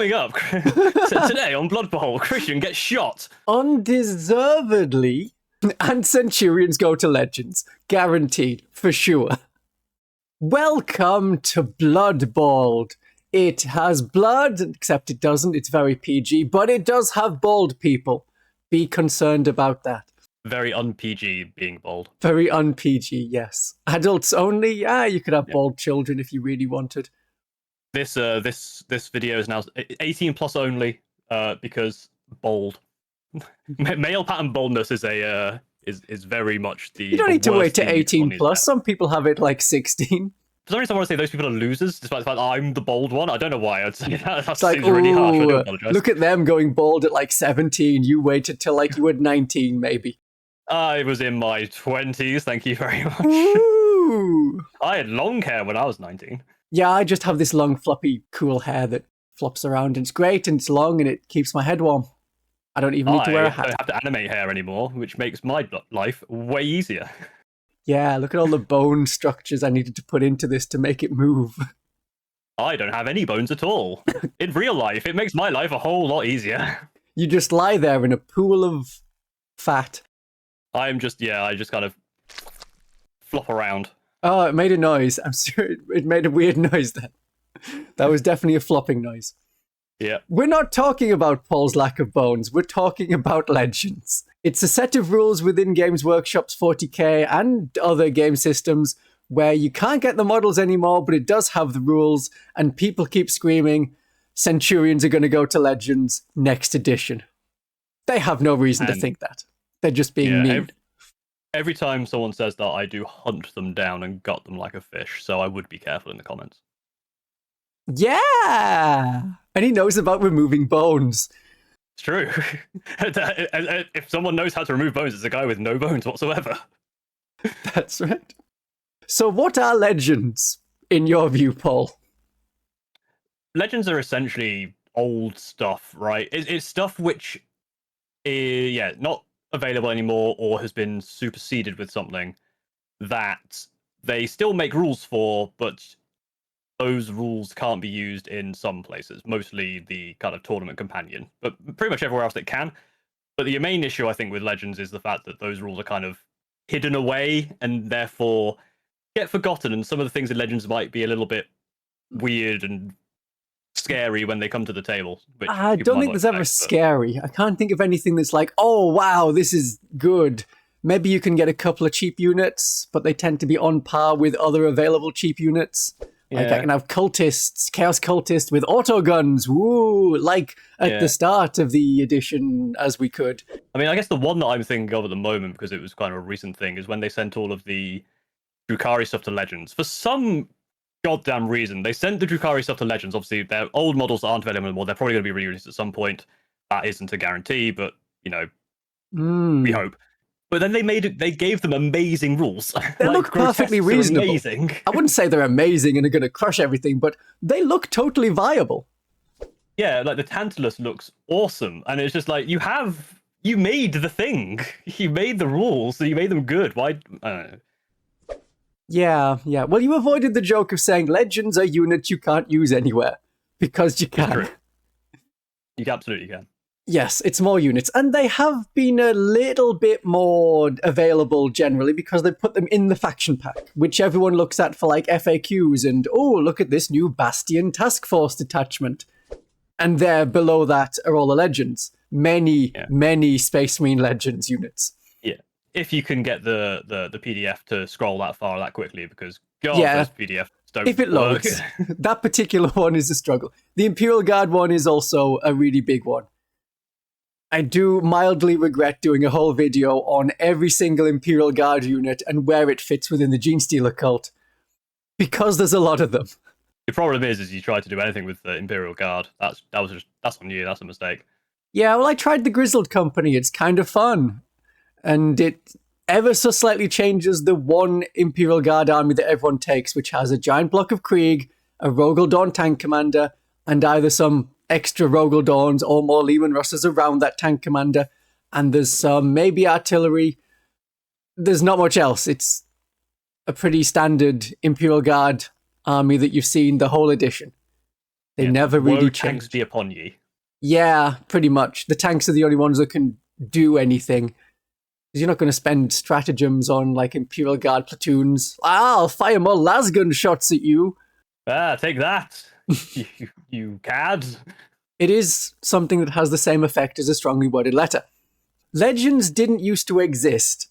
Coming up today on Blood Bowl, Christian gets shot. Undeservedly, and Centurions go to Legends. Guaranteed, for sure. Welcome to Blood Bowl. It has blood, except it doesn't. It's very PG, but it does have bald people. Be concerned about that. Very un-PG being bald. Very un-PG, yes. Adults only? Yeah, you could have bald children if you really wanted. This video is now 18 plus only, because bald. Male pattern baldness is very much the. You don't need to wait to 18 plus. Some people have it like 16. For some reason, I want to say those people are losers, despite the fact I'm the bald one. I don't know why. I'd say that. That like, seems really harsh. I do apologize. Look at them going bald at like 17. You waited till like you were 19, maybe. I was in my 20s. Thank you very much. Ooh. I had long hair when I was 19. Yeah, I just have this long, floppy, cool hair that flops around, and it's great, and it's long, and it keeps my head warm. I don't even need to wear a hat. I don't have to animate hair anymore, which makes my life way easier. Yeah, look at all the bone structures I needed to put into this to make it move. I don't have any bones at all. In real life, it makes my life a whole lot easier. You just lie there in a pool of fat. I just kind of flop around. Oh, it made a noise. I'm sure it made a weird noise then. That was definitely a flopping noise. Yeah. We're not talking about Paul's lack of bones. We're talking about Legends. It's a set of rules within Games Workshop's 40k and other game systems where you can't get the models anymore, but it does have the rules, and people keep screaming, Centurions are going to go to Legends next edition. They have no reason to think that. They're just being mean. Every time someone says that, I do hunt them down and gut them like a fish, so I would be careful in the comments. Yeah! And he knows about removing bones. It's true. If someone knows how to remove bones, it's a guy with no bones whatsoever. That's right. So what are Legends, in your view, Paul? Legends are essentially old stuff, right? It's stuff which is, not available anymore or has been superseded with something that they still make rules for, but those rules can't be used in some places, mostly the kind of tournament companion, but pretty much everywhere else it can. But the main issue, I think, with Legends is the fact that those rules are kind of hidden away and therefore get forgotten, and some of the things in Legends might be a little bit weird and scary when they come to the table. I don't think there's ever scary. I can't think of anything that's like, oh, wow, this is good. Maybe you can get a couple of cheap units, but they tend to be on par with other available cheap units. Like I can have cultists, chaos cultists with auto guns, woo, like at the start of the edition as we could. I mean, I guess the one that I'm thinking of at the moment, because it was kind of a recent thing, is when they sent all of the Drukhari stuff to Legends. For some goddamn reason, they sent the Drukhari stuff to Legends. Obviously, their old models aren't available anymore. They're probably going to be re-released at some point. That isn't a guarantee, but, you know, we hope. But then they gave them amazing rules. They look perfectly reasonable. Amazing. I wouldn't say they're amazing and are going to crush everything, but they look totally viable. Yeah, like the Tantalus looks awesome. And it's just like, you made the thing. You made the rules, so you made them good. Why? I don't know. Yeah. Well, you avoided the joke of saying Legends are units you can't use anywhere. Because you can. True. You absolutely can. Yes, it's more units. And they have been a little bit more available generally because they put them in the faction pack, which everyone looks at for like FAQs and, oh, look at this new Bastion Task Force detachment. And there below that are all the Legends. Many Space Marine Legends units. Yeah, if you can get the PDF to scroll that far that quickly, because God, those PDFs don't if it work. Loads. That particular one is a struggle. The Imperial Guard one is also a really big one. I do mildly regret doing a whole video on every single Imperial Guard unit and where it fits within the Genestealer cult, because there's a lot of them. The problem is you try to do anything with the Imperial Guard. That's on you. That's a mistake. Yeah, well, I tried the Grizzled Company. It's kind of fun, and it ever so slightly changes the one Imperial Guard army that everyone takes, which has a giant block of Krieg, a Rogel Dawn tank commander, and either some extra Rogel Dawns or more Lehman Russes around that tank commander, and there's some maybe artillery. There's not much else. It's a pretty standard Imperial Guard army that you've seen the whole edition. They never really Woe change. tanks be upon ye. Yeah, pretty much. The tanks are the only ones that can do anything. You're not going to spend stratagems on like Imperial Guard platoons. I'll fire more lasgun shots at you. Take that, you cad. It is something that has the same effect as a strongly worded letter. Legends didn't used to exist.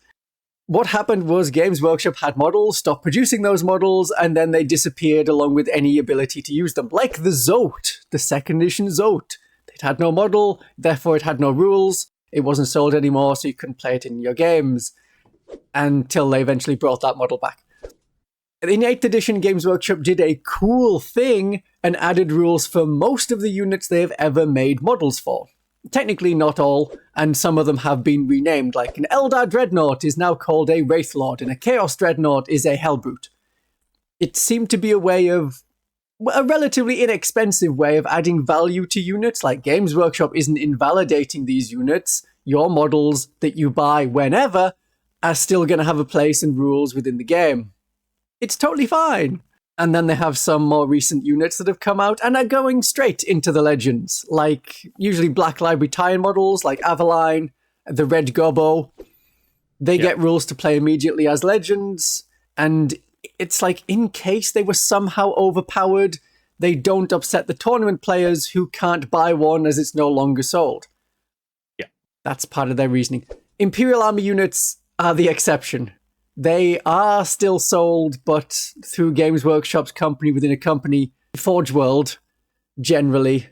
What happened was Games Workshop had models, stopped producing those models, and then they disappeared along with any ability to use them. Like the Zote, the second edition Zote. It had no model, therefore it had no rules. It wasn't sold anymore, so you couldn't play it in your games until they eventually brought that model back. In 8th edition, Games Workshop did a cool thing and added rules for most of the units they've ever made models for. Technically not all, and some of them have been renamed, like an Eldar Dreadnought is now called a Wraithlord, and a Chaos Dreadnought is a Hellbrute. It seemed to be a relatively inexpensive way of adding value to units. Like Games Workshop isn't invalidating these units. Your models that you buy whenever are still going to have a place and rules within the game. It's totally fine. And then they have some more recent units that have come out and are going straight into the Legends, like usually Black Library tie-in models like Avaline, the Red Gobbo. They get rules to play immediately as Legends, and it's like in case they were somehow overpowered, they don't upset the tournament players who can't buy one as it's no longer sold. Yeah. That's part of their reasoning. Imperial Army units are the exception. They are still sold, but through Games Workshop's company within a company, Forge World, generally.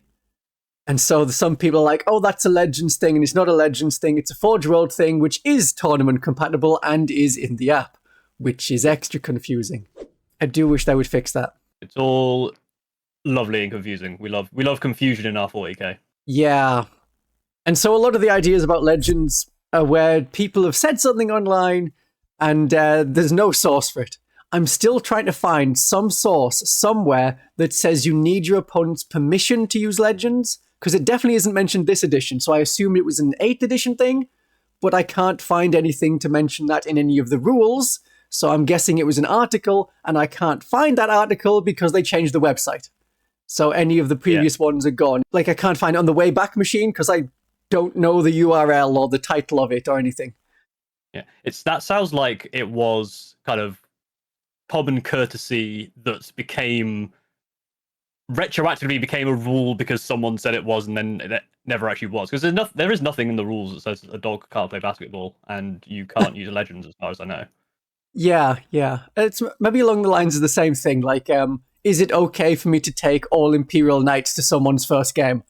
And so some people are like, oh, that's a Legends thing, and it's not a Legends thing, it's a Forge World thing, which is tournament compatible and is in the app, which is extra confusing. I do wish they would fix that. It's all lovely and confusing. We love confusion in our 40k. Yeah. And so a lot of the ideas about Legends are where people have said something online, and there's no source for it. I'm still trying to find some source somewhere that says you need your opponent's permission to use Legends, because it definitely isn't mentioned this edition, so I assume it was an 8th edition thing, but I can't find anything to mention that in any of the rules, so I'm guessing it was an article, and I can't find that article because they changed the website. So any of the previous ones are gone. Like, I can't find it on the Wayback Machine because I don't know the URL or the title of it or anything. Yeah, that sounds like it was kind of common courtesy that retroactively became a rule because someone said it was, and then it never actually was. Because there is nothing in the rules that says a dog can't play basketball and you can't use Legends, as far as I know. Yeah. It's maybe along the lines of the same thing. Like, is it okay for me to take all Imperial Knights to someone's first game?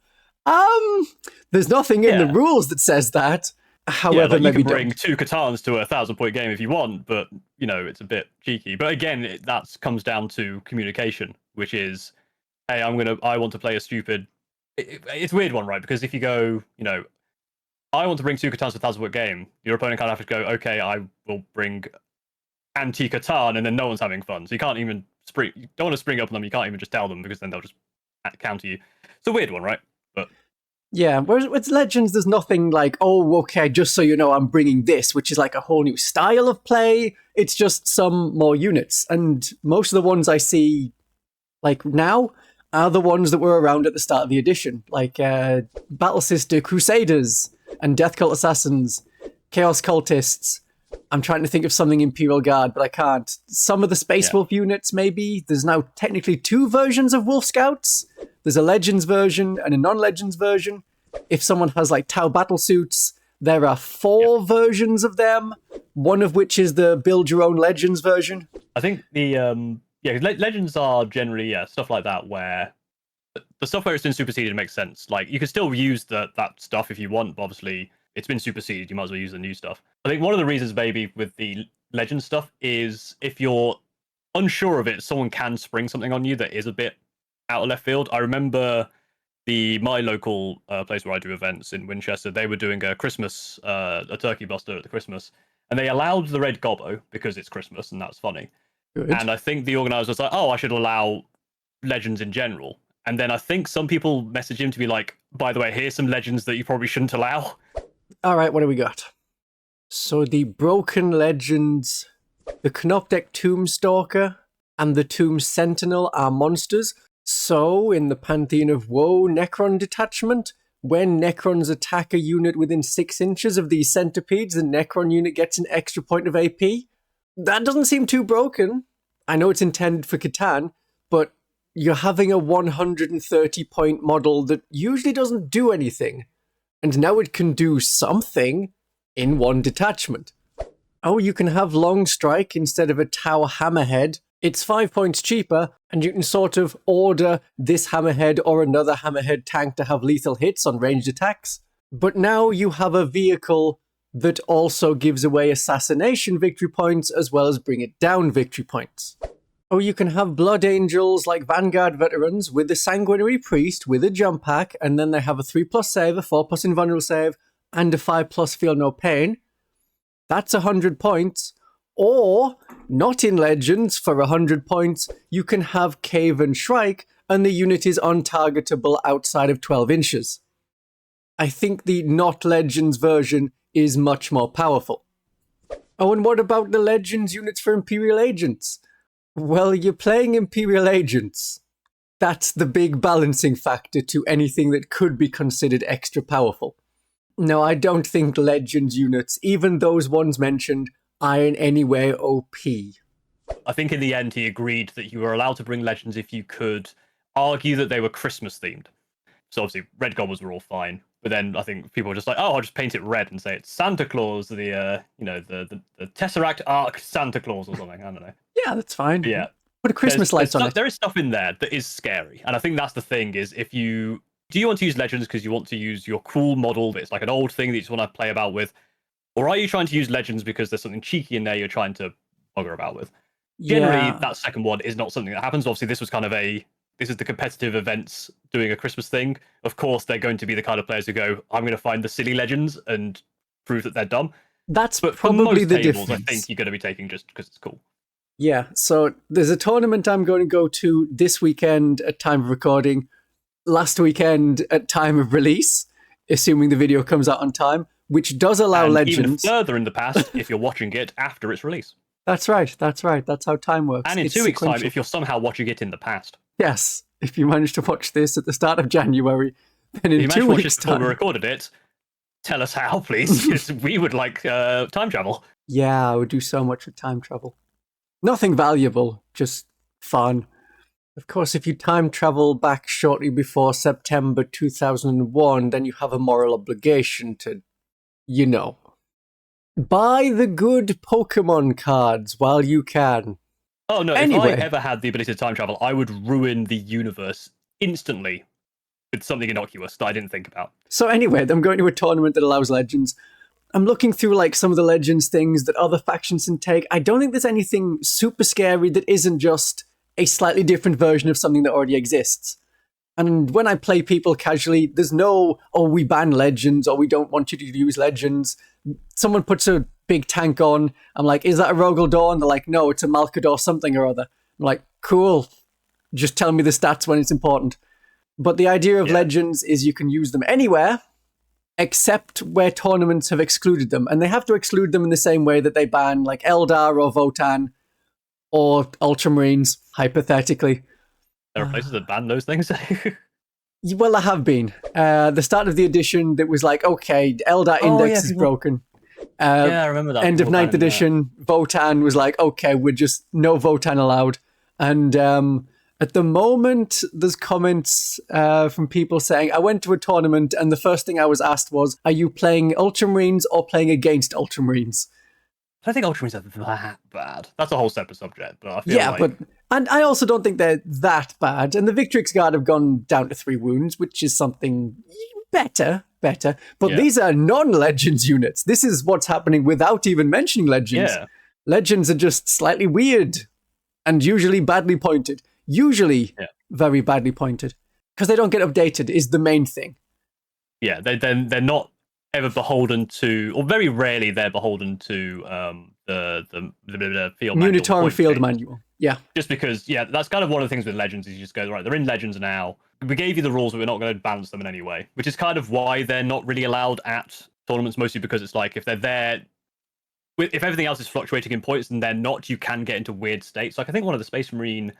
There's nothing in the rules that says that. However, you maybe can bring 2 Catans to a 1,000-point game if you want, but it's a bit cheeky. But again, that comes down to communication, which is, hey, I want to play a stupid. It's a weird one, right? Because if you go, I want to bring 2 Catans to a 1,000-point game, your opponent kind of have to go, okay, I will bring anti-Catan, and then no one's having fun. So you can't even you don't want to spring up on them. You can't even just tell them because then they'll just counter you. It's a weird one, right? But yeah, whereas with Legends, there's nothing like, oh, okay, just so you know, I'm bringing this, which is like a whole new style of play. It's just some more units. And most of the ones I see, like now, are the ones that were around at the start of the edition. Like Battle Sister Crusaders and Death Cult Assassins, Chaos Cultists. I'm trying to think of something Imperial Guard, but I can't. Some of the Space Wolf units, maybe. There's now technically 2 versions of Wolf Scouts. There's a Legends version and a non-Legends version. If someone has like Tau battlesuits, there are 4 versions of them, one of which is the build your own Legends version. I think Legends are generally stuff like that, where the stuff where it's been superseded makes sense. Like, you can still use that stuff if you want, but obviously it's been superseded, you might as well use the new stuff. I think one of the reasons maybe with the Legend stuff is if you're unsure of it, someone can spring something on you that is a bit out of left field. I remember my local place where I do events in Winchester, they were doing a Christmas, a turkey buster at the Christmas, and they allowed the Red Gobbo because it's Christmas and that's funny. Good. And I think the organizer was like, oh, I should allow Legends in general. And then I think some people messaged him to be like, by the way, here's some Legends that you probably shouldn't allow. All right, what do we got? So the Broken Legends, the Canoptek Tomb Stalker, and the Tomb Sentinel are monsters. So, in the Pantheon of Woe Necron detachment, when Necrons attack a unit within 6 inches of these centipedes, the Necron unit gets an extra point of AP. That doesn't seem too broken. I know it's intended for Catan, but you're having a 130 point model that usually doesn't do anything. And now it can do something in one detachment. Oh, you can have Long Strike instead of a Tau Hammerhead. It's 5 points cheaper, and you can sort of order this Hammerhead or another Hammerhead tank to have lethal hits on ranged attacks. But now you have a vehicle that also gives away assassination victory points as well as bring it down victory points. Or you can have Blood Angels like Vanguard veterans with the Sanguinary Priest with a jump pack, and then they have a 3+ save, a 4+ invulnerable save, and a 5+ feel no pain. That's 100 points. Or, not in Legends, for 100 points, you can have Cave and Shrike, and the unit is untargetable outside of 12 inches. I think the not Legends version is much more powerful. Oh, and what about the Legends units for Imperial Agents? Well, you're playing Imperial Agents. That's the big balancing factor to anything that could be considered extra powerful. No, I don't think Legends units, even those ones mentioned, are in any way OP. I think in the end he agreed that you were allowed to bring Legends if you could argue that they were Christmas themed. So obviously red goblins were all fine, but then I think people were just like, oh, I'll just paint it red and say it's Santa Claus, the Tesseract Arc Santa Claus or something. I don't know. Yeah, that's fine. But yeah, put a Christmas lights on it. There is stuff in there that is scary, and I think that's the thing. Is do you want to use Legends because you want to use your cool model that's like an old thing that you just want to play about with? Or are you trying to use Legends because there's something cheeky in there you're trying to bugger about with? Generally, that second one is not something that happens. Obviously, this was kind of this is the competitive events doing a Christmas thing. Of course, they're going to be the kind of players who go, I'm going to find the silly Legends and prove that they're dumb. That's but probably for most the tables, difference. I think you're going to be taking just because it's cool. Yeah, so there's a tournament I'm going to go to this weekend at time of recording, last weekend at time of release, assuming the video comes out on time, which does allow and Legends. Even further in the past, if you're watching it after its release. That's right. That's how time works. And in 2 weeks' time, if you're somehow watching it in the past. Yes, if you manage to watch this at the start of January, then in 2 weeks' time. Before we recorded it, tell us how, please, because we would like time travel. Yeah, I would do so much with time travel. Nothing valuable, just fun. Of course, if you time travel back shortly before September 2001, then you have a moral obligation to, buy the good Pokemon cards while you can. Oh no, Anyway. If I ever had the ability to time travel, I would ruin the universe instantly with something innocuous that I didn't think about. So anyway, I'm going to a tournament that allows Legends. I'm looking through like some of the Legends things that other factions can take. I don't think there's anything super scary that isn't just a slightly different version of something that already exists. And when I play people casually, there's no, oh, we ban Legends, or we don't want you to use Legends. Someone puts a big tank on. I'm like, is that a Rogel Dawn? They're like, no, it's a Malkador something or other. I'm like, cool. Just tell me the stats when it's important. But the idea of Legends is you can use them anywhere, except where tournaments have excluded them. And they have to exclude them in the same way that they ban like Eldar or Votann or Ultramarines, hypothetically. There are places that ban those things. Well, there have been. The start of the edition that was like, okay, Eldar Index is broken. Yeah, I remember that. End of 9th edition, Votann was like, okay, we're just no Votann allowed. And at the moment, there's comments from people saying, I went to a tournament and the first thing I was asked was, are you playing Ultramarines or playing against Ultramarines? I don't think Ultramarines are that bad. That's a whole separate subject. But I feel and I also don't think they're that bad. And the Victrix Guard have gone down to 3 wounds, which is something better. But these are non-Legends units. This is what's happening without even mentioning Legends. Yeah. Legends are just slightly weird and usually badly pointed. Usually very badly pointed. Because they don't get updated is the main thing. Yeah, they're not ever beholden to, or very rarely they're beholden to the field manual. Munitorum field manual. Yeah. Just because, that's kind of one of the things with Legends is you just go, right, they're in Legends now. We gave you the rules, but we're not going to balance them in any way. Which is kind of why they're not really allowed at tournaments, mostly because it's like, if they're there, if everything else is fluctuating in points and they're not, you can get into weird states. Like, I think one of the Space Marine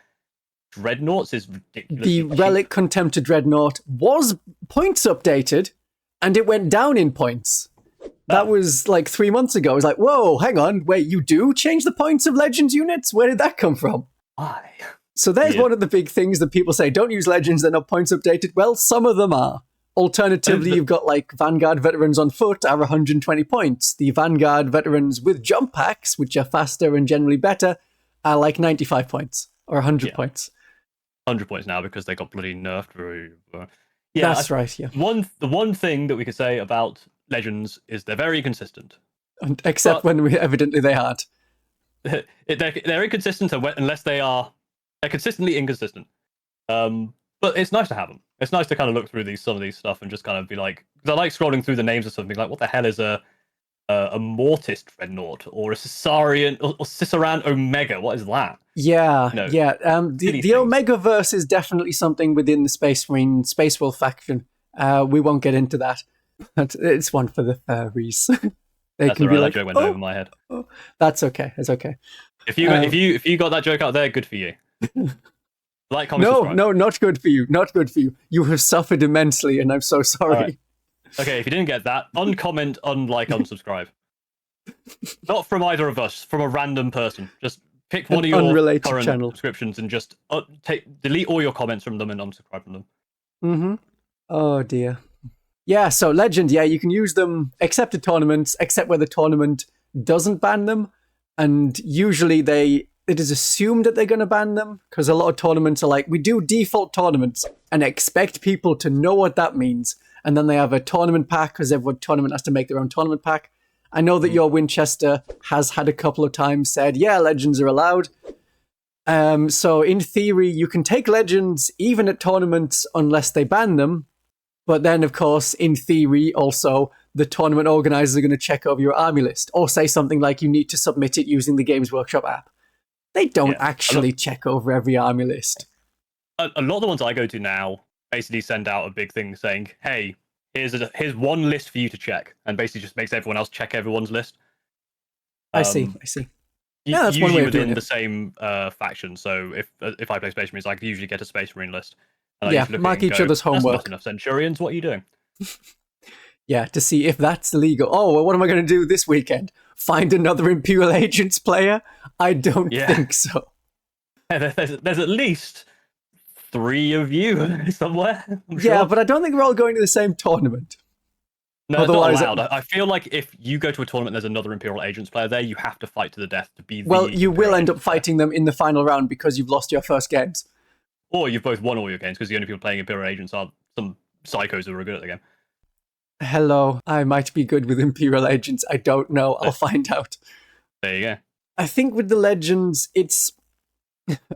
Dreadnoughts is ridiculous. The Relic Contemptor Dreadnought was points updated, and it went down in points. That was like 3 months ago. It was like, whoa, hang on, wait, you do change the points of Legends units? Where did that come from? Why? So there's one of the big things that people say, don't use Legends, they're not points updated. Well, some of them are. Alternatively, you've got like Vanguard veterans on foot are 120 points. The Vanguard veterans with jump packs, which are faster and generally better, are like 95 points or 100 points. 100 points now because they got bloody nerfed. That's right, yeah. The one thing that we could say about Legends is they're very inconsistent. Except when evidently they aren't. They're inconsistent unless they're consistently inconsistent. But it's nice to have them. It's nice to kind of look through some of these stuff and just kind of be like, because I like scrolling through the names of something like, what the hell is a Mortis Dreadnought or a Caesarian or Ciceran Omega? What is that? Yeah, yeah. The Omega-verse is definitely something within the Space Marine, Space Wolf faction. We won't get into that. But it's one for the furries. They can be like, that joke went over my head. That's okay. It's okay. If you got that joke out there, good for you. Like, comment, subscribe. No, not good for you. Not good for you. You have suffered immensely, and I'm so sorry. Right. Okay, if you didn't get that, uncomment, unlike, unsubscribe. Not from either of us, from a random person. Just pick one of your unrelated current channel. subscriptions and just delete all your comments from them and unsubscribe from them. Mm-hmm. Oh dear. Yeah, so Legend, you can use them except at tournaments, except where the tournament doesn't ban them. And usually it is assumed that they're going to ban them, because a lot of tournaments are like, we do default tournaments and expect people to know what that means. And then they have a tournament pack, because every tournament has to make their own tournament pack. I know that your Winchester has had a couple of times said, yeah, Legends are allowed. So in theory, you can take Legends even at tournaments unless they ban them. But then, of course, in theory, also, the tournament organizers are going to check over your army list or say something like you need to submit it using the Games Workshop app. They don't actually check over every army list. A lot of the ones I go to now basically send out a big thing saying, hey, here's one list for you to check, and basically just makes everyone else check everyone's list. I see. Yeah, that's one way of doing it. Within the same faction. So if I play Space Marines, I can usually get a Space Marine list. And mark each other's homework. That's not enough Centurions. What are you doing? Yeah, to see if that's legal. Oh, well, what am I going to do this weekend? Find another Imperial Agents player? I don't think so. There's at least 3 of you somewhere. Yeah, but I don't think we're all going to the same tournament. No, otherwise, it's not allowed. I feel like if you go to a tournament, there's another Imperial Agents player there, you have to fight to the death to be the Well, you will end up player. fighting them in the final round because you've lost your first games. Or you've both won all your games, because the only people playing Imperial Agents are some psychos who are good at the game. Hello, I might be good with Imperial Agents. I don't know. I'll find out. There you go. I think with the Legends, it's...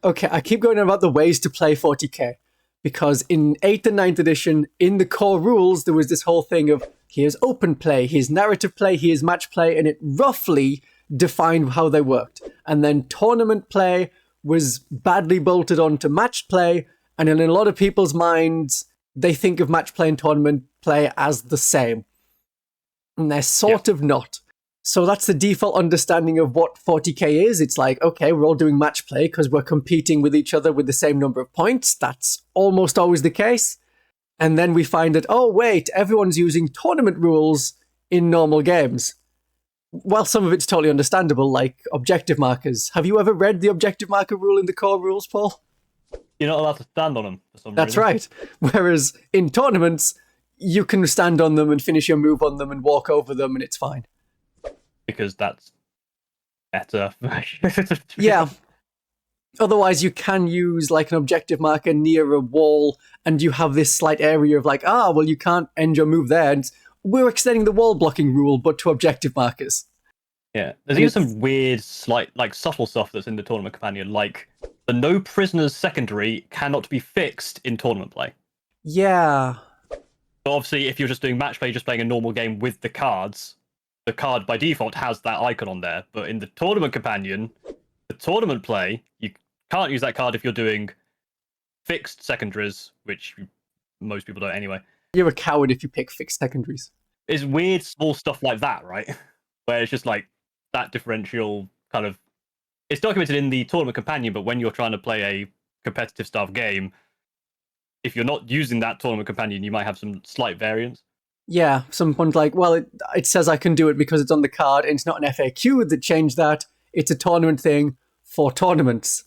Okay, I keep going on about the ways to play 40k. Because in 8th and 9th edition, in the core rules, there was this whole thing of here's open play, here's narrative play, here's match play, and it roughly defined how they worked. And then tournament play was badly bolted onto match play, and in a lot of people's minds, they think of match play and tournament play as the same. And they're sort of not. So that's the default understanding of what 40k is. It's like, okay, we're all doing match play because we're competing with each other with the same number of points. That's almost always the case. And then we find that, oh, wait, everyone's using tournament rules in normal games. Well, some of it's totally understandable, like objective markers. Have you ever read the objective marker rule in the core rules, Paul? You're not allowed to stand on them for some reason. That's right. Whereas in tournaments, you can stand on them and finish your move on them and walk over them and it's fine. Because that's better. Yeah. Otherwise, you can use like an objective marker near a wall and you have this slight area of like, well, you can't end your move there. And we're extending the wall blocking rule, but to objective markers. Yeah. There's even some weird, slight, like subtle stuff that's in the tournament companion, like the no prisoners secondary cannot be fixed in tournament play. Yeah. So obviously, if you're just doing match play, just playing a normal game with the cards, the card by default has that icon on there. But in the tournament companion, the tournament play, you can't use that card if you're doing fixed secondaries, which most people don't anyway. You're a coward if you pick fixed secondaries. It's weird small stuff like that, right? Where it's just like that differential kind of... It's documented in the tournament companion, but when you're trying to play a competitive style game, if you're not using that tournament companion, you might have some slight variance. Yeah, someone's like, well, it says I can do it because it's on the card, and it's not an FAQ that changed that. It's a tournament thing for tournaments.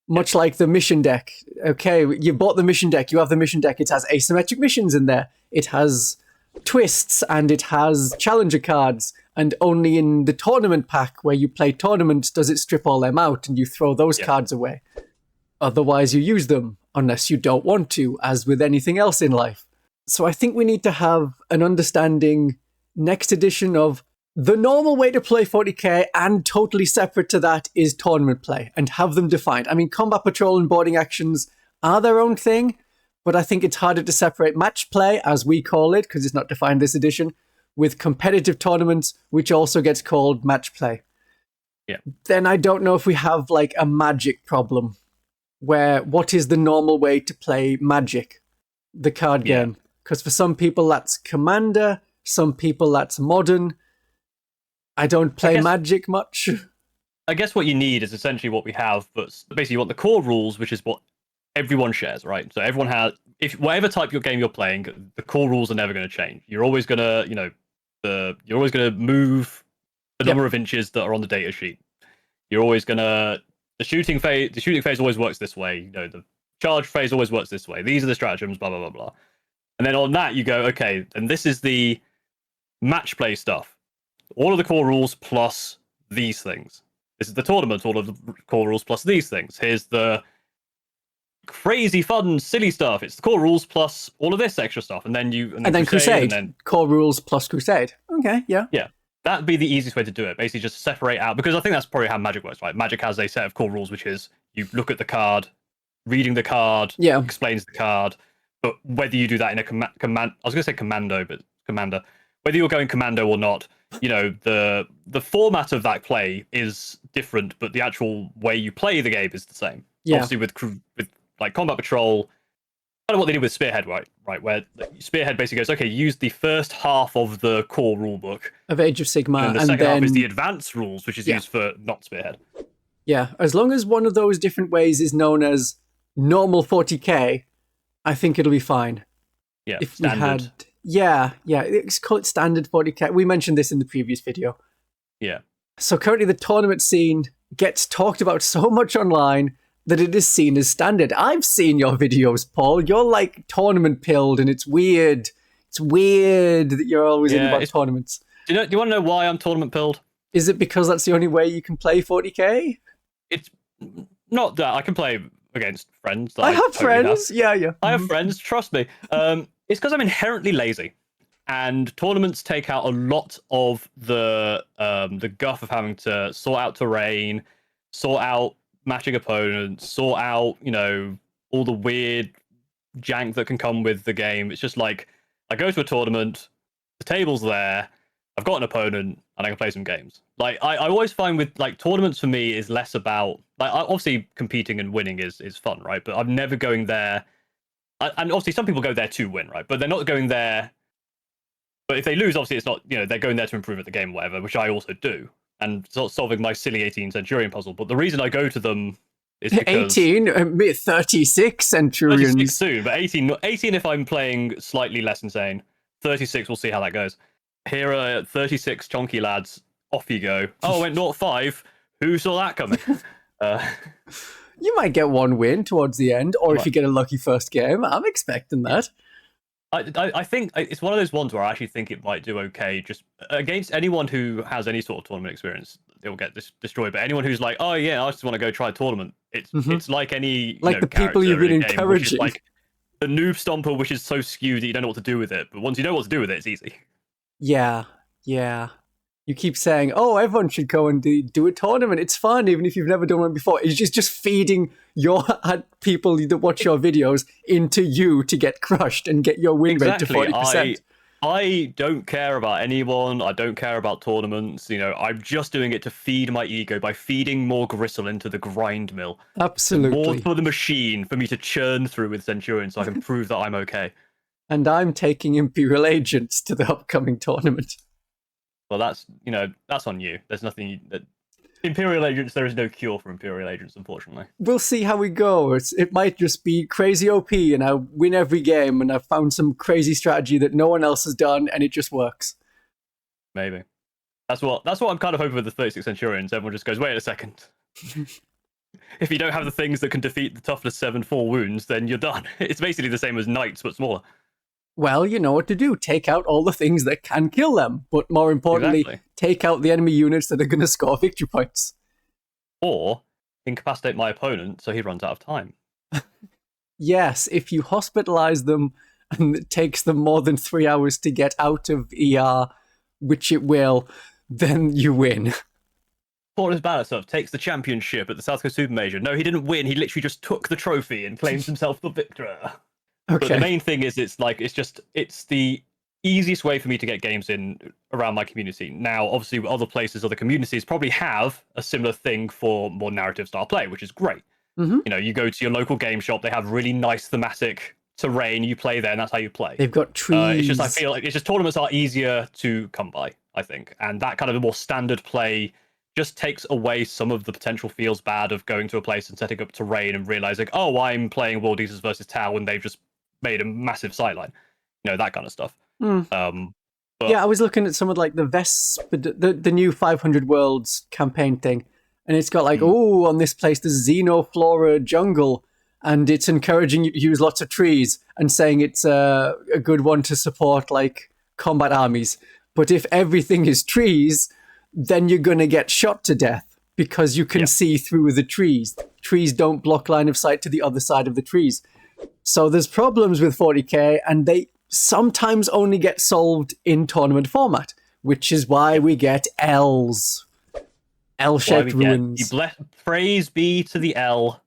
Much like the mission deck. Okay, you bought the mission deck, you have the mission deck, it has asymmetric missions in there. It has twists, and it has challenger cards, and only in the tournament pack where you play tournaments does it strip all them out, and you throw those cards away. Otherwise, you use them, unless you don't want to, as with anything else in life. So I think we need to have an understanding next edition of the normal way to play 40k, and totally separate to that is tournament play, and have them defined. I mean, combat patrol and boarding actions are their own thing, but I think it's harder to separate match play, as we call it, because it's not defined this edition, with competitive tournaments, which also gets called match play. Yeah. Then I don't know if we have like a Magic problem, where what is the normal way to play Magic, the card game? Because for some people that's Commander, some people that's Modern. I don't play Magic much. I guess what you need is essentially what we have, but basically you want the core rules, which is what everyone shares, right? So everyone has, if whatever type of game you're playing, the core rules are never going to change. You're always going to, you're always going to move the number of inches that are on the data sheet. You're always going to, the shooting phase always works this way. The charge phase always works this way. These are the stratagems, blah, blah, blah, blah. And then on that you go, okay, and this is the match play stuff. All of the core rules plus these things. This is the tournament, all of the core rules plus these things. Here's the crazy fun, silly stuff. It's the core rules plus all of this extra stuff. And then Crusade. And then core rules plus Crusade. Okay, yeah. Yeah. That'd be the easiest way to do it. Basically just separate out, because I think that's probably how Magic works, right? Magic has a set of core rules, which is you look at the card, reading the card, explains the card. But whether you do that in a command, I was going to say commando, but commander. Whether you're going commando or not, the format of that play is different, but the actual way you play the game is the same. Yeah. Obviously, with like combat patrol, kind of what they did with Spearhead, right? Where Spearhead basically goes, okay, use the first half of the core rule book of Age of Sigmar, and the second half is the advanced rules, which is used for not Spearhead. Yeah, as long as one of those different ways is known as normal 40k, I think it'll be fine. Yeah, if standard. It's called standard 40k. We mentioned this in the previous video. Yeah. So currently the tournament scene gets talked about so much online that it is seen as standard. I've seen your videos, Paul. You're like tournament pilled, and it's weird. It's weird that you're always in about tournaments. Do you want to know why I'm tournament pilled? Is it because that's the only way you can play 40k? It's not that. I can play against friends. I have friends. Yeah. I have friends. Trust me. It's because I'm inherently lazy, and tournaments take out a lot of the guff of having to sort out terrain, sort out matching opponents, sort out all the weird jank that can come with the game. It's just like I go to a tournament, the table's there, I've got an opponent, and I can play some games. Like I always find with like tournaments for me is less about like obviously competing and winning is fun, right? But I'm never going there. And obviously some people go there to win, right? But they're not going there. But if they lose, obviously it's not, they're going there to improve at the game or whatever, which I also do. And solving my silly 18 Centurion puzzle. But the reason I go to them is because 36 Centurions. 36 soon, but 18 if I'm playing slightly less insane. 36, we'll see how that goes. Here are 36 chonky lads. Off you go. Oh, I went 0-5. Who saw that coming? You might get one win towards the end, or if you get a lucky first game. I'm expecting that. I think it's one of those ones where I actually think it might do okay. Just against anyone who has any sort of tournament experience, it will get destroyed. But anyone who's like, oh yeah, I just want to go try a tournament. It's like any like the people you've been encouraging. Like the noob stomper, which is so skewed that you don't know what to do with it. But once you know what to do with it, it's easy. Yeah. You keep saying, oh, everyone should go and do a tournament. It's fun, even if you've never done one before. It's just feeding your people that watch your videos into you to get crushed and get your win rate to 40%. I don't care about anyone. I don't care about tournaments. I'm just doing it to feed my ego by feeding more gristle into the grind mill. Absolutely. More for the machine for me to churn through with Centurions so I can prove that I'm okay. And I'm taking Imperial Agents to the upcoming tournament. Well, that's on you. There's nothing that Imperial Agents, there is no cure for Imperial Agents, unfortunately. We'll see how we go. It might just be crazy OP and I win every game and I've found some crazy strategy that no one else has done and it just works. Maybe. That's what I'm kind of hoping with the 36 Centurions. Everyone just goes, wait a second. If you don't have the things that can defeat the toughness 7 4 wounds, then you're done. It's basically the same as knights, but smaller. Well, you know what to do. Take out all the things that can kill them. But more importantly, Exactly. take out the enemy units that are going to score victory points. Or incapacitate my opponent so he runs out of time. Yes, if you hospitalize them and it takes them more than 3 hours to get out of ER, which it will, then you win. Porter's Banner takes the championship at the South Coast Super Major. No, he didn't win. He literally just took the trophy and claims himself the victor. Okay. But the main thing is, it's the easiest way for me to get games in around my community. Now, obviously, other places, other communities probably have a similar thing for more narrative style play, which is great. Mm-hmm. You know, you go to your local game shop, they have really nice thematic terrain, you play there, and that's how you play. They've got trees. It's just, I feel like tournaments are easier to come by, I think. And that kind of a more standard play just takes away some of the potential feels bad of going to a place and setting up terrain and realizing, oh, I'm playing World Eaters versus Tau, and they've just made a massive sideline. You know, that kind of stuff. Mm. Yeah, I was looking at some of like the new 500 Worlds campaign thing, and it's got like, oh, on this place there's Xenoflora jungle, and it's encouraging you to use lots of trees and saying it's a good one to support like combat armies. But if everything is trees, then you're going to get shot to death because you can see through the trees. Trees don't block line of sight to the other side of the trees. So there's problems with 40k, and they sometimes only get solved in tournament format, which is why we get L's. L-shaped ruins. Praise be to the L,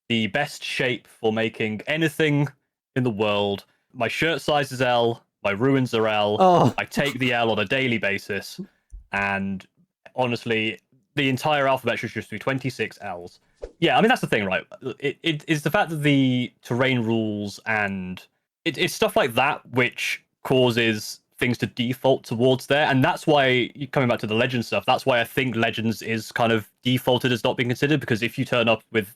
the best shape for making anything in the world. My shirt size is L, my ruins are L. Oh. I take the L on a daily basis, and honestly, the entire alphabet should just be 26 L's. Yeah, I mean, that's the thing, right? It's the fact that the terrain rules and it's stuff like that which causes things to default towards there. And that's why, coming back to the Legends stuff, that's why I think Legends is kind of defaulted as not being considered, because if you turn up with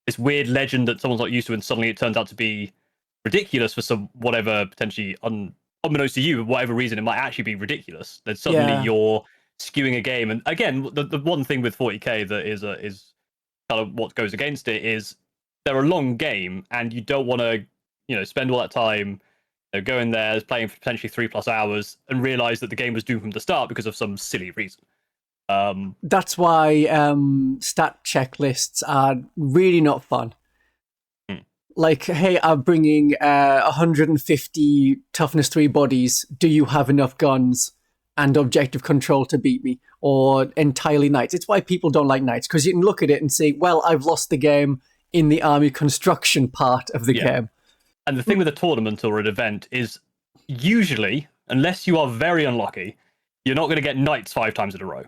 this weird legend that someone's not used to and suddenly it turns out to be ridiculous for some whatever, potentially unbeknownst to you, for whatever reason, it might actually be ridiculous, then suddenly you're skewing a game. And again, the one thing with 40k that is kind of what goes against it is they're a long game, and you don't want to, spend all that time going there, playing for potentially 3+ hours, and realize that the game was doomed from the start because of some silly reason. That's why stat checklists are really not fun. Like, hey, I'm bringing 150 toughness 3 bodies. Do you have enough guns and objective control to beat me? Or entirely knights. It's why people don't like knights, because you can look at it and say, well, I've lost the game in the army construction part of the game. And the thing with a tournament or an event is, usually, unless you are very unlucky, you're not going to get knights 5 times in a row.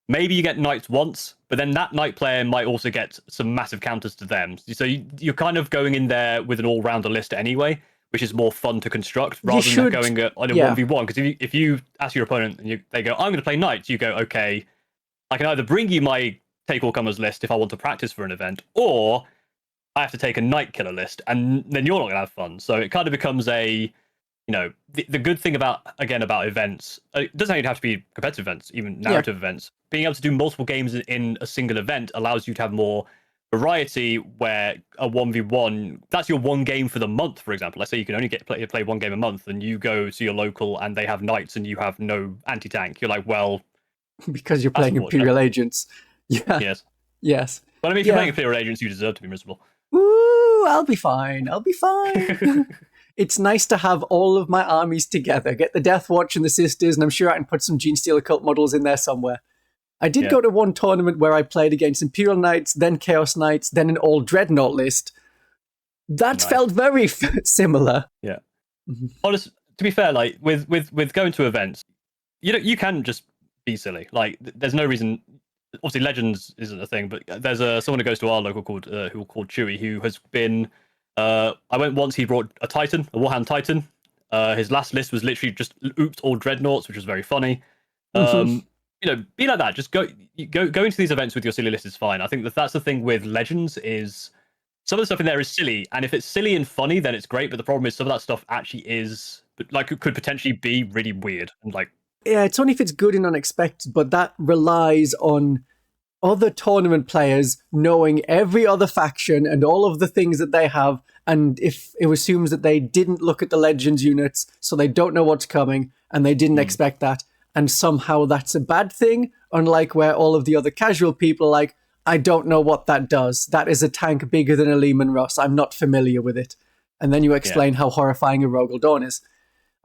Maybe you get knights once, but then that knight player might also get some massive counters to them. So you're kind of going in there with an all-rounder list anyway, which is more fun to construct rather than going on a 1v1. Because if you ask your opponent and they go, I'm going to play knights, you go, okay, I can either bring you my take-all-comers list if I want to practice for an event, or I have to take a knight killer list, and then you're not going to have fun. So it kind of becomes the good thing about events, it doesn't even have to be competitive events, even narrative events. Being able to do multiple games in a single event allows you to have more variety, where a 1v1, that's your one game for the month, for example. Let's say you can only play one game a month, and you go to your local and they have knights and you have no anti-tank. You're like, well... because you're playing Imperial Agents. Yeah. Yes. But I mean, if you're playing Imperial Agents, you deserve to be miserable. Ooh, I'll be fine. It's nice to have all of my armies together. Get the Death Watch and the Sisters, and I'm sure I can put some Genestealer Occult models in there somewhere. I did go to one tournament where I played against Imperial Knights, then Chaos Knights, then an all Dreadnought list. That felt very similar. Yeah. Honestly, to be fair, like with going to events, you can just be silly. Like, there's no reason. Obviously, Legends isn't a thing, but there's someone who goes to our local called Chewy, who has been. I went once. He brought a Titan, a Warhammer Titan. His last list was literally just oops all Dreadnoughts, which was very funny. be like that. Just go into these events with your silly list is fine. I think that's the thing with Legends is some of the stuff in there is silly, and if it's silly and funny, then it's great. But the problem is some of that stuff actually is like it could potentially be really weird and like. Yeah, it's only if it's good and unexpected, but that relies on other tournament players knowing every other faction and all of the things that they have, and if it assumes that they didn't look at the Legends units, so they don't know what's coming, and they didn't expect that, and somehow that's a bad thing, unlike where all of the other casual people are like, I don't know what that does. That is a tank bigger than a Lehman Russ. I'm not familiar with it. And then you explain how horrifying a Rogel Dawn is.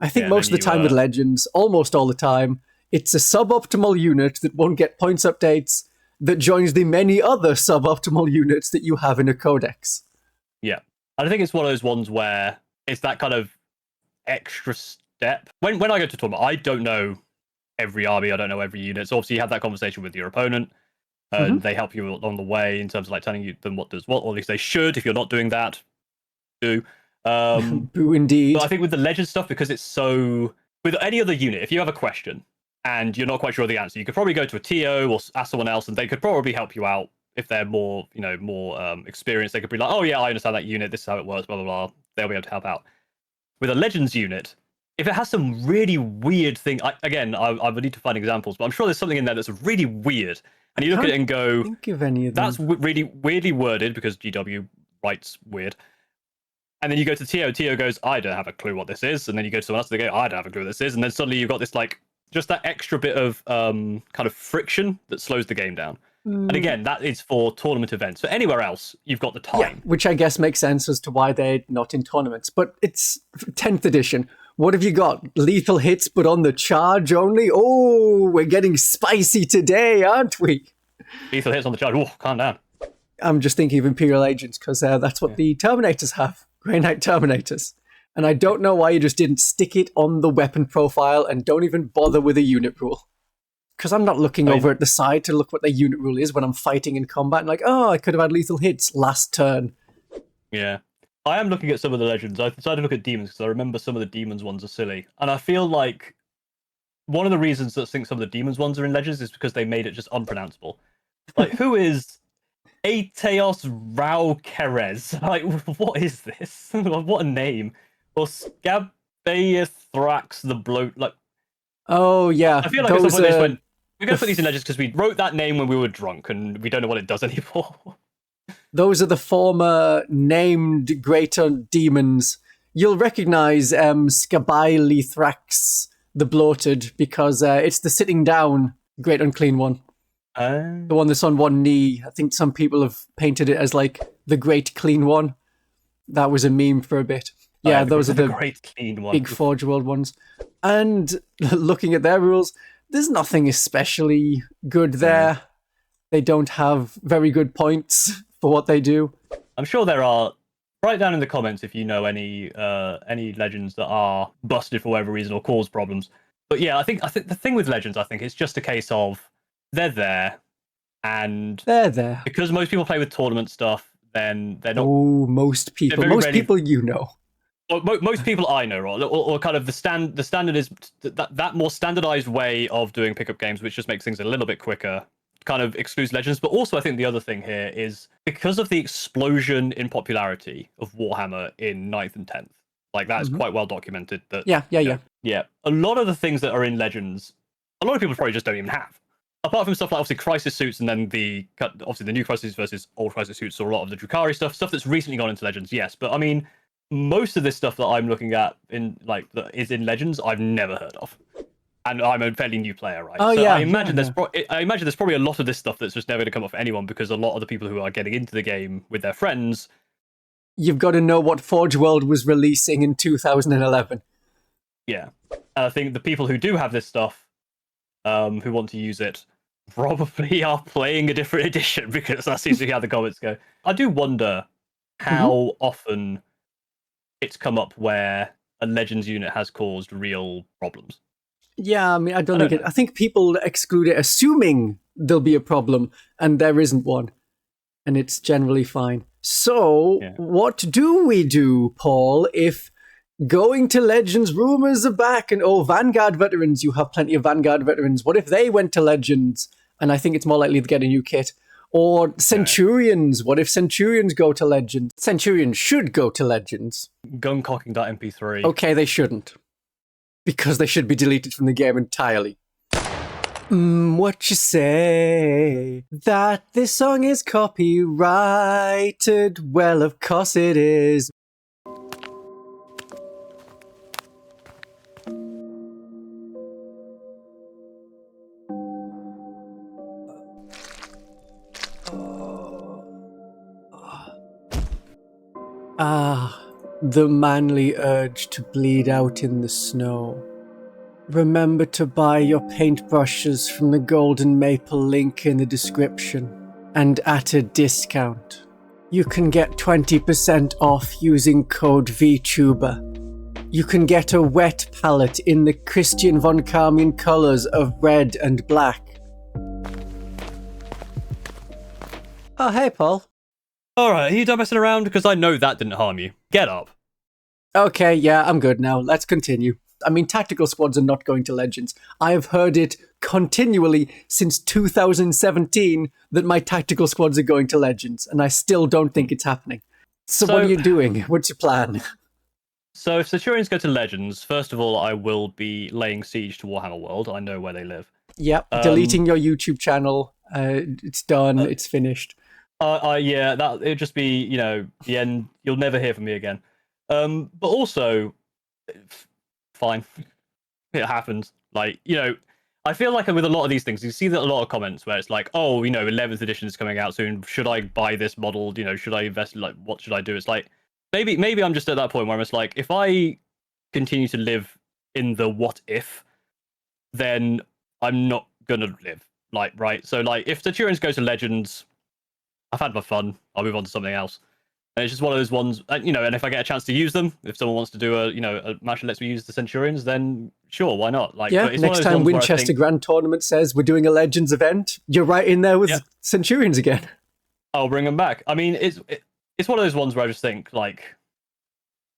I think most of the time with Legends, almost all the time, it's a suboptimal unit that won't get points updates that joins the many other suboptimal units that you have in a codex. Yeah. I think it's one of those ones where it's that kind of extra step. When I go to tournament, I don't know every army, I don't know every unit. So obviously you have that conversation with your opponent, and they help you along the way in terms of like telling you them what does what, or at least they should. If you're not doing that, do. Boo indeed. But I think with the Legend stuff, because it's so... With any other unit, if you have a question and you're not quite sure of the answer, you could probably go to a TO or ask someone else, and they could probably help you out. If they're more, more experienced, they could be like, oh yeah, I understand that unit, this is how it works, blah, blah, blah. They'll be able to help out. With a Legends unit, if it has some really weird thing, I would need to find examples, but I'm sure there's something in there that's really weird. And you look at it and go, think of any of them. That's really weirdly worded, because GW writes weird. And then you go to TO, TO goes, I don't have a clue what this is. And then you go to someone else, and they go, I don't have a clue what this is. And then suddenly you've got this, like, just that extra bit of kind of friction that slows the game down. And again, that is for tournament events. For anywhere else, you've got the time. Yeah, which I guess makes sense as to why they're not in tournaments. But it's 10th edition. What have you got? Lethal hits, but on the charge only? Oh, we're getting spicy today, aren't we? Lethal hits on the charge. Oh, calm down. I'm just thinking of Imperial Agents, because that's what the Terminators have. Grey Knight Terminators. And I don't know why you just didn't stick it on the weapon profile and don't even bother with a unit rule. Because I'm not looking over at the side to look what the unit rule is when I'm fighting in combat. And like, oh, I could have had lethal hits last turn. Yeah. I am looking at some of the Legends. I decided to look at Demons because I remember some of the Demons ones are silly. And I feel like one of the reasons that I think some of the Demons ones are in Legends is because they made it just unpronounceable. Like, who is Ateos Raukerez? Like, what is this? What a name. Or Scabeathrax the Bloat. Like, oh, yeah. I feel like at some point they just went, we're going to put these in Legends because we wrote that name when we were drunk and we don't know what it does anymore. Those are the former named greater demons. You'll recognize Scabeathrax the Bloated because it's the sitting down great unclean one. The one that's on one knee. I think some people have painted it as like the great clean one. That was a meme for a bit. Yeah, those are the great clean one. Big Forge World ones. And looking at their rules, there's nothing especially good there. They don't have very good points for what they do. I'm sure there are. Write down in the comments if you know any Legends that are busted for whatever reason or cause problems. But yeah, I think the thing with Legends, I think it's just a case of they're there, and they're there because most people play with tournament stuff. Then they're not. Oh, most people. Most people you know. Or most people I know, or kind of the standard is that more standardized way of doing pickup games, which just makes things a little bit quicker. Kind of excludes Legends, but also I think the other thing here is because of the explosion in popularity of Warhammer in 9th and 10th, like that is quite well documented. That yeah. A lot of the things that are in Legends, a lot of people probably just don't even have. Apart from stuff like obviously Crisis Suits, and then obviously the new Crisis versus old Crisis Suits, or a lot of the Drukhari stuff that's recently gone into Legends, yes. But I mean, most of this stuff that I'm looking at that is in Legends, I've never heard of. And I'm a fairly new player, right? Oh, so yeah, I imagine there's probably a lot of this stuff that's just never going to come off anyone, because a lot of the people who are getting into the game with their friends. You've got to know what Forge World was releasing in 2011. Yeah. And I think the people who do have this stuff, who want to use it, probably are playing a different edition, because that seems to be how the comments go. I do wonder how often it's come up where a Legends unit has caused real problems. Yeah, I mean, I don't think I think people exclude it assuming there'll be a problem, and there isn't one. And it's generally fine. So, what do we do, Paul, if Going to Legends, rumors are back, and Vanguard veterans, you have plenty of Vanguard veterans. What if they went to Legends? And I think it's more likely to get a new kit. Or Centurions, what if Centurions go to Legends? Centurions should go to Legends. Guncocking.mp3. Okay, they shouldn't. Because they should be deleted from the game entirely. What you say? That this song is copyrighted? Well, of course it is. The manly urge to bleed out in the snow. Remember to buy your paintbrushes from the Golden Maple link in the description, and at a discount. You can get 20% off using code Vtuber. You can get a wet palette in the Christian Von Carmian colours of red and black. Oh, hey, Paul. Alright, are you done messing around? Because I know that didn't harm you. Get up. Okay, yeah, I'm good now. Let's continue. I mean, tactical squads are not going to Legends. I have heard it continually since 2017 that my tactical squads are going to Legends, and I still don't think it's happening. So what are you doing? What's your plan? So if Centurions go to Legends, first of all, I will be laying siege to Warhammer World. I know where they live. Yep, deleting your YouTube channel. It's done. It's finished. Yeah, that it'd just be, the end. You'll never hear from me again. But also, fine, it happens. Like, I feel like with a lot of these things, you see that a lot of comments where it's like, oh, 11th edition is coming out soon. Should I buy this model? Should I invest? Like, what should I do? It's like maybe I'm just at that point where I'm just like, if I continue to live in the what if, then I'm not gonna live. Like, right? So like, if the Centurions go to Legends, I've had my fun. I'll move on to something else. And it's just one of those ones, and if I get a chance to use them, if someone wants to do a match that lets me use the Centurions, then sure, why not? Like, yeah, next time Winchester Grand Tournament says we're doing a Legends event, you're right in there with Centurions again. I'll bring them back. I mean, it's one of those ones where I just think, like,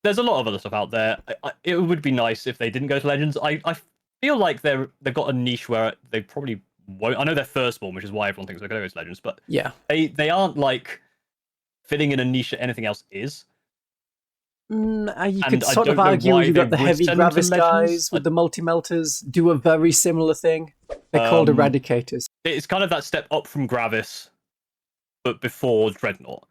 there's a lot of other stuff out there. It would be nice if they didn't go to Legends. I feel like they've got a niche where they probably won't. I know they're firstborn, which is why everyone thinks they're going to go to Legends, but yeah, they aren't like fitting in a niche that anything else is. You could sort of argue you've got the heavy Gravis guys with the multi-melters do a very similar thing. They're called Eradicators. It's kind of that step up from Gravis, but before Dreadnought.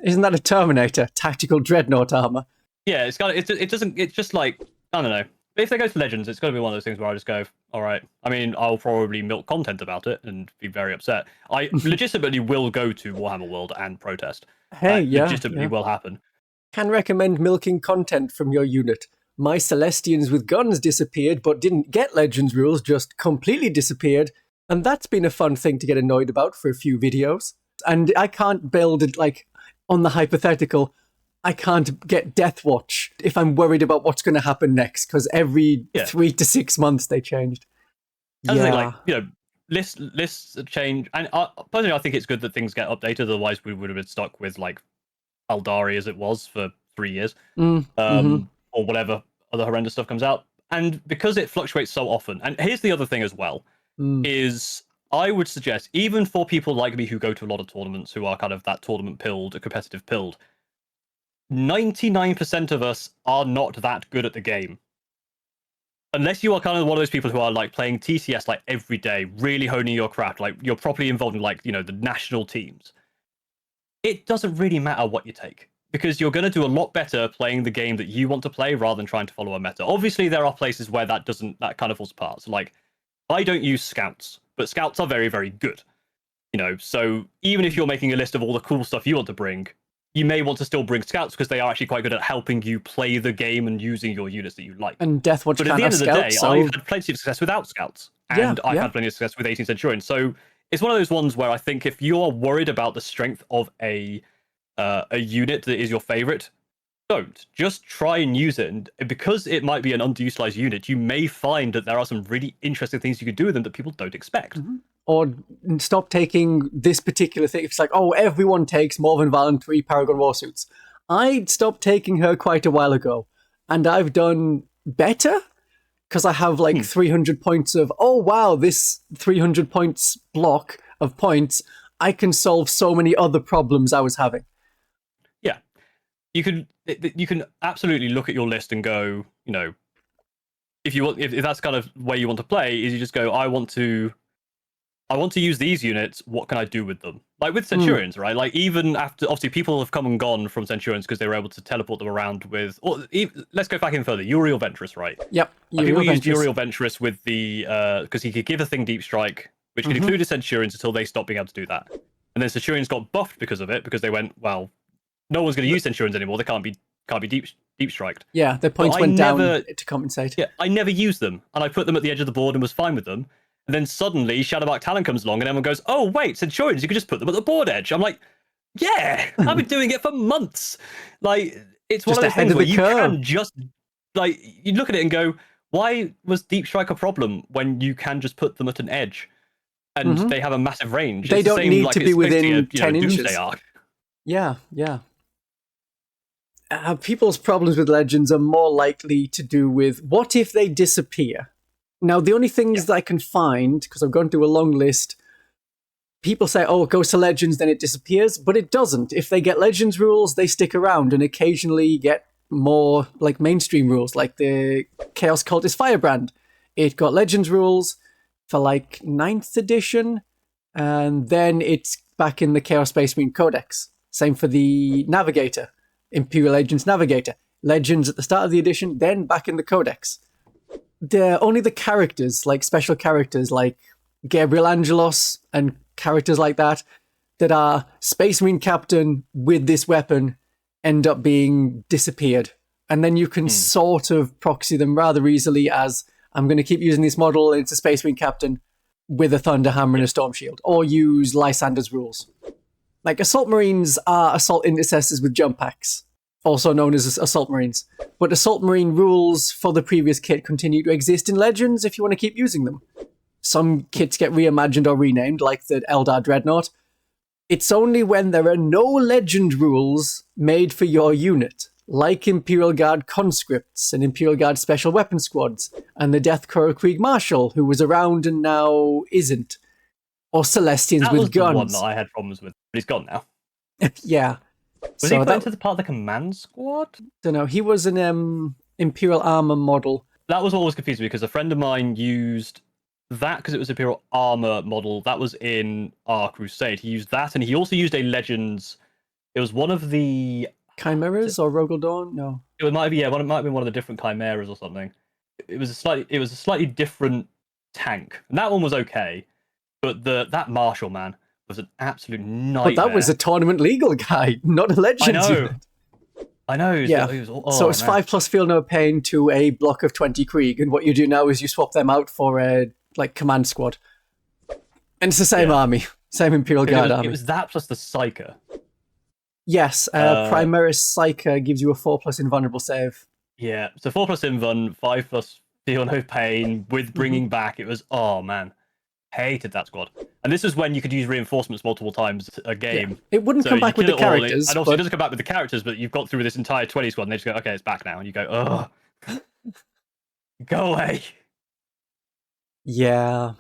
Isn't that a Terminator? Tactical Dreadnought armor? Yeah, it's kind of, it's just like, I don't know. If they go to Legends, it's going to be one of those things where I just go, all right. I mean, I'll probably milk content about it and be very upset. I legitimately will go to Warhammer World and protest. Hey, legitimately will happen. Can recommend milking content from your unit. My Celestians with guns disappeared, but didn't get Legends rules, just completely disappeared. And that's been a fun thing to get annoyed about for a few videos. And I can't build it, like, on the hypothetical, I can't get Death Watch if I'm worried about what's going to happen next, because every 3 to 6 months they changed. Lists change, and personally, I think it's good that things get updated. Otherwise, we would have been stuck with like Aldari as it was for 3 years, or whatever other horrendous stuff comes out. And because it fluctuates so often, and here's the other thing as well, is I would suggest, even for people like me who go to a lot of tournaments, who are kind of that tournament pilled, a competitive pilled, 99% of us are not that good at the game. Unless you are kind of one of those people who are like playing TCS like every day, really honing your craft, like you're properly involved in like, the national teams. It doesn't really matter what you take, because you're going to do a lot better playing the game that you want to play rather than trying to follow a meta. Obviously, there are places where that kind of falls apart. So like, I don't use scouts, but scouts are very, very good. So even if you're making a list of all the cool stuff you want to bring, you may want to still bring scouts because they are actually quite good at helping you play the game and using your units that you like. And Deathwatch but at the end of the day, I've had plenty of success without scouts, and I've had plenty of success with 18 Centurions. So it's one of those ones where I think if you're worried about the strength of a unit that is your favorite, don't. Just try and use it. And because it might be an underutilized unit, you may find that there are some really interesting things you could do with them that people don't expect. Or stop taking this particular thing. It's like, oh, everyone takes Morven Valen 3 Paragon Warsuits. I stopped taking her quite a while ago, and I've done better because I have like 300 points of, oh wow, this 300 points block of points, I can solve so many other problems I was having. Yeah. You can absolutely look at your list and go, if that's kind of where you want to play, is you just go, I want to use these units. What can I do with them? Like with Centurions, right? Like even after, obviously, people have come and gone from Centurions because they were able to teleport them around with. Or let's go back in further. Uriel Ventress, right? Yep. Like people used Uriel Ventress with the because he could give a thing deep strike, which could include his Centurions until they stopped being able to do that. And then Centurions got buffed because of it, because they went, well, no one's going to use Centurions anymore. They can't be deep striked. Yeah, their points went down to compensate. Yeah, I never used them, and I put them at the edge of the board and was fine with them. And then suddenly Shadowmark Talon comes along and everyone goes, oh, wait, Centurions, you can just put them at the board edge. I'm like, yeah, I've been doing it for months. Like, it's one of those things where you can just, like, you look at it and go, why was Deep Strike a problem when you can just put them at an edge and they have a massive range? They don't need to be within 10 inches. Arc. Yeah. People's problems with Legends are more likely to do with, what if they disappear? Now, the only things that I can find, because I've gone through a long list, people say, oh, it goes to Legends, then it disappears, but it doesn't. If they get Legends rules, they stick around and occasionally get more like mainstream rules, like the Chaos Cultist Firebrand. It got Legends rules for like 9th edition, and then it's back in the Chaos Space Marine Codex. Same for the Navigator, Imperial Agents Navigator. Legends at the start of the edition, then back in the Codex. Only the characters, like special characters like Gabriel Angelos and characters like that are Space Marine Captain with this weapon, end up being disappeared. And then you can sort of proxy them rather easily as, I'm going to keep using this model, it's a Space Marine Captain with a Thunder Hammer and a Storm Shield. Or use Lysander's rules. Like, Assault Marines are Assault Intercessors with jump packs, also known as Assault Marines. But Assault Marine rules for the previous kit continue to exist in Legends if you want to keep using them. Some kits get reimagined or renamed, like the Eldar Dreadnought. It's only when there are no Legend rules made for your unit, like Imperial Guard Conscripts and Imperial Guard Special Weapon Squads, and the Death Corps Krieg Marshal, who was around and now isn't, or Celestians with guns. That was the one that I had problems with, but he's gone now. Yeah. Was he put into the part of the command squad? Don't know. He was an Imperial Armor model. That was what was confusing me, because a friend of mine used that because it was Imperial Armor model. That was in our Crusade. He used that, and he also used a Legends. It was one of the Chimeras or Rogal Dawn? No. It might be, yeah. It might have been one of the different Chimeras or something. It was a slightly different tank, and that one was okay. But that Marshal, man, was an absolute nightmare. But that was a tournament legal guy, not a Legends unit. I know. Yeah. So it's 5+ Feel No Pain to a block of 20 Krieg, and what you do now is you swap them out for a command squad. And it's the same army, same Imperial Guard army. It was that plus the Psyker. Yes, Primaris Psyker gives you a 4+ invulnerable save. Yeah, so 4+ invuln, 5+ Feel No Pain with bringing back. It was, oh man. Hated that squad. And this is when you could use reinforcements multiple times a game. Yeah. It wouldn't come back with the characters. And also, it doesn't come back with the characters, but you've got through this entire 20 squad and they just go, okay, it's back now. And you go, ugh. Go away. Yeah.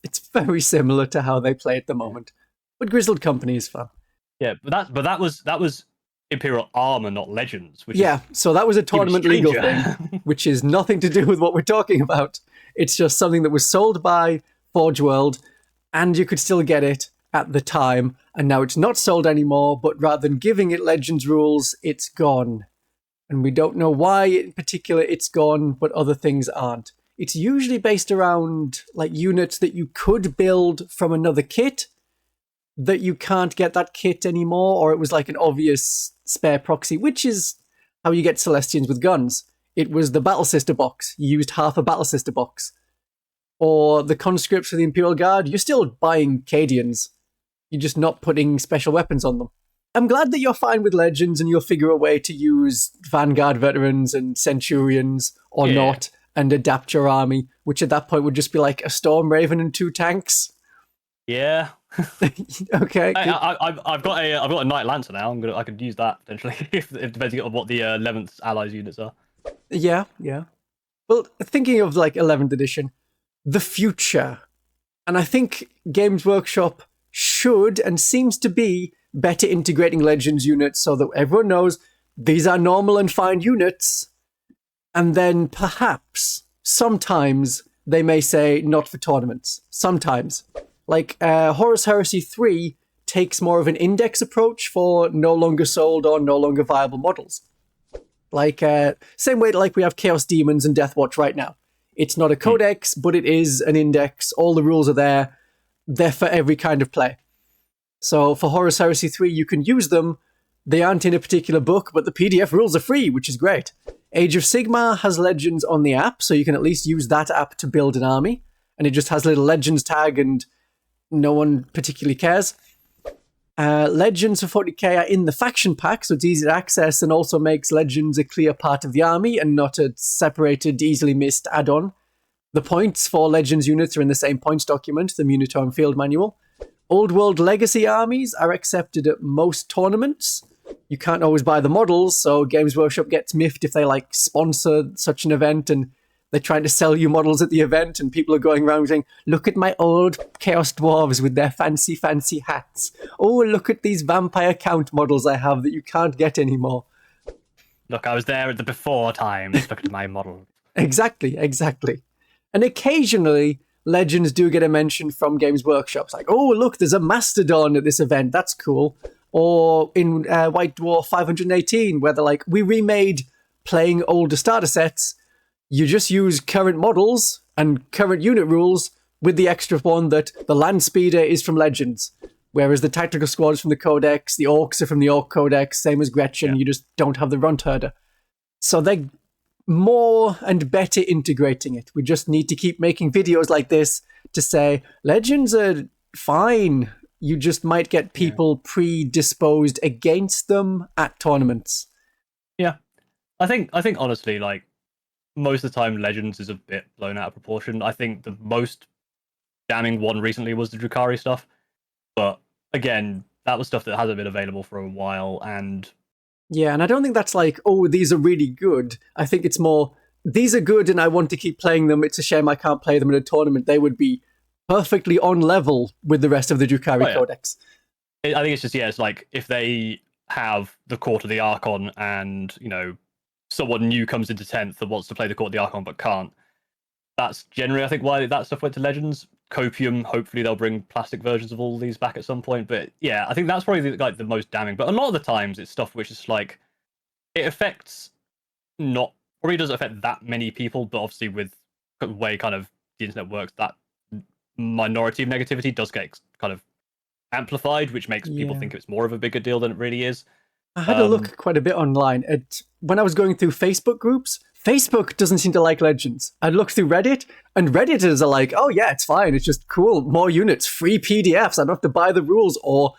It's very similar to how they play at the moment. But Grizzled Company is fun. Yeah, but that was Imperial Armor, not Legends. So that was a tournament legal thing, which is nothing to do with what we're talking about. It's just something that was sold by Forge World, and you could still get it at the time, and now it's not sold anymore, but rather than giving it Legends rules, it's gone. And we don't know why in particular it's gone, but other things aren't. It's usually based around units that you could build from another kit, that you can't get that kit anymore, or it was an obvious spare proxy, which is how you get Celestians with guns. It was the Battle Sister box. You used half a Battle Sister box. Or the conscripts for the Imperial Guard, you're still buying Cadians. You're just not putting special weapons on them. I'm glad that you're fine with Legends and you'll figure a way to use Vanguard veterans and Centurions or not, and adapt your army, which at that point would just be a Storm Raven and 2 tanks. Yeah. Okay, good. I've got a Knight Lancer now. I could use that potentially if depending on what the 11th allies units are. Yeah, yeah. Well, thinking of like 11th edition, the future. And I think Games Workshop should and seems to be better integrating Legends units so that everyone knows these are normal and fine units. And then perhaps, sometimes, they may say not for tournaments. Sometimes. Like Horus Heresy 3 takes more of an index approach for no longer sold or no longer viable models. Like, same way like we have Chaos Demons and Deathwatch right now. It's not a codex, but it is an index. All the rules are there. They're for every kind of play. So for Horus Heresy 3, you can use them. They aren't in a particular book, but the PDF rules are free, which is great. Age of Sigmar has Legends on the app, so you can at least use that app to build an army. And it just has a little Legends tag, and no one particularly cares. Legends for 40k are in the faction pack, so it's easy to access and also makes Legends a clear part of the army and not a separated, easily missed add-on. The points for Legends units are in the same points document, the Munitorum Field Manual. Old World Legacy armies are accepted at most tournaments. You can't always buy the models, so Games Workshop gets miffed if they like sponsor such an event and they're trying to sell you models at the event and people are going around saying, look at my old Chaos Dwarves with their fancy, fancy hats. Oh, look at these Vampire Count models I have that you can't get anymore. Look, I was there at the before times. Look at my model. Exactly. And occasionally, Legends do get a mention from Games Workshops. Like, oh, look, there's a Mastodon at this event. That's cool. Or in White Dwarf 518, where they're like, we remade playing older starter sets. You just use current models and current unit rules with the extra one that the Land Speeder is from Legends, whereas the Tactical Squad is from the Codex, the Orcs are from the Orc Codex, same as Gretchen, you just don't have the Runt Herder. So they're more and better integrating it. We just need to keep making videos like this to say, Legends are fine. You just might get people predisposed against them at tournaments. Yeah. I think honestly, like, most of the time Legends is a bit blown out of proportion. I think the most damning one recently was the Drukhari stuff. But again, that was stuff that hasn't been available for a while, and yeah, and I don't think that's like, oh, these are really good. I think it's more, these are good and I want to keep playing them. It's a shame I can't play them in a tournament. They would be perfectly on level with the rest of the Drukhari Codex. I think it's just, it's like if they have the Court of the Archon and, someone new comes into 10th that wants to play the Court of the Archon but can't. That's generally, I think, why that stuff went to Legends. Copium, hopefully they'll bring plastic versions of all these back at some point. But yeah, I think that's probably the most damning. But a lot of the times it's stuff which is like, it affects probably doesn't affect that many people, but obviously with the way kind of the internet works, that minority of negativity does get kind of amplified, which makes people think it's more of a bigger deal than it really is. I had a look quite a bit online when I was going through Facebook groups. Facebook doesn't seem to like Legends. I'd look through Reddit, and Redditors are like, oh yeah, it's fine. It's just cool. More units, free PDFs. I don't have to buy the rules or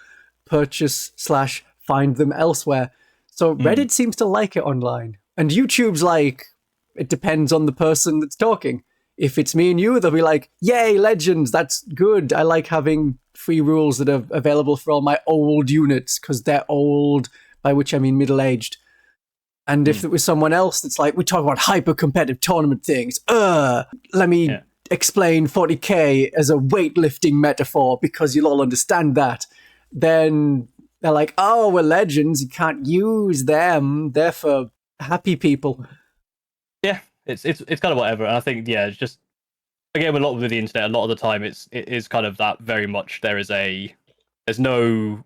purchase/find them elsewhere. So Reddit seems to like it online. And YouTube's like, it depends on the person that's talking. If it's me and you, they'll be like, yay, Legends, that's good. I like having free rules that are available for all my old units, because they're old, by which I mean middle-aged. And if it was someone else that's like, we talk about hyper-competitive tournament things, let me explain 40k as a weightlifting metaphor because you'll all understand that. Then they're like, oh, well, Legends, you can't use them. They're for happy people. Yeah, it's kind of whatever. And I think, it's just, again, with a lot with the internet, a lot of the time it is kind of that very much there's no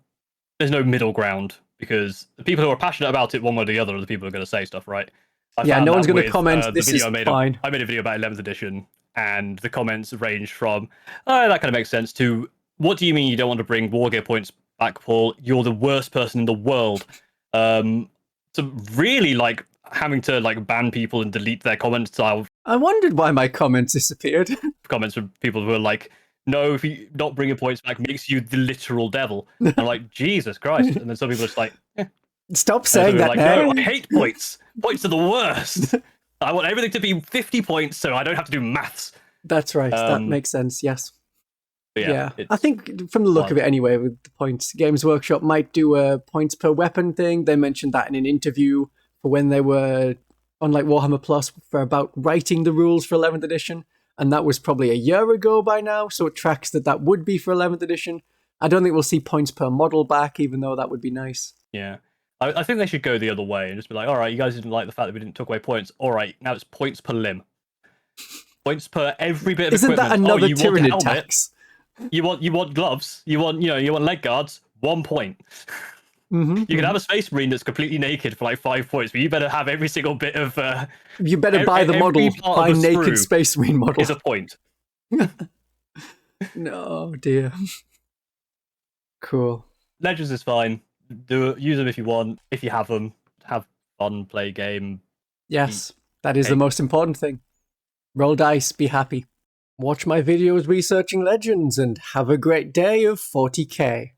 middle ground. Because the people who are passionate about it one way or the other are the people who are going to say stuff, right? No one's going to comment, this is fine. I made a video about 11th edition, and the comments ranged from, oh, that kind of makes sense, to, what do you mean you don't want to bring war gear points back, Paul? You're the worst person in the world. To really, having to, ban people and delete their comment style. I wondered why my comments disappeared. Comments from people who are like, no, if you not bringing points back makes you the literal devil. I'm like, Jesus Christ. And then some people are just like, stop saying that. Like, no, I hate points. Points are the worst. I want everything to be 50 points so I don't have to do maths. That's right. That makes sense, yes. But Yeah, it's I think from the look of it anyway, with the points, Games Workshop might do a points per weapon thing. They mentioned that in an interview for when they were on like Warhammer Plus for about writing the rules for 11th edition. And that was probably a year ago by now, so it tracks that that would be for 11th edition. I don't think we'll see points per model back, even though that would be nice. Yeah. I think they should go the other way and just be like, all right, you guys didn't like the fact that we didn't took away points. All right, now it's points per limb. Points per every bit of Isn't equipment. that another you want Tyranid helmet, tax? You want gloves, you want leg guards, 1 point. You can have a space marine that's completely naked for like 5 points, but you better have every single bit of you better buy the model, buy naked Space Marine model. Is a point. No, dear. Cool. Legends is fine. Use them if you want. If you have them, have fun, play game. Yes, that is the most important thing. Roll dice, be happy. Watch my videos researching Legends, and have a great day of 40k.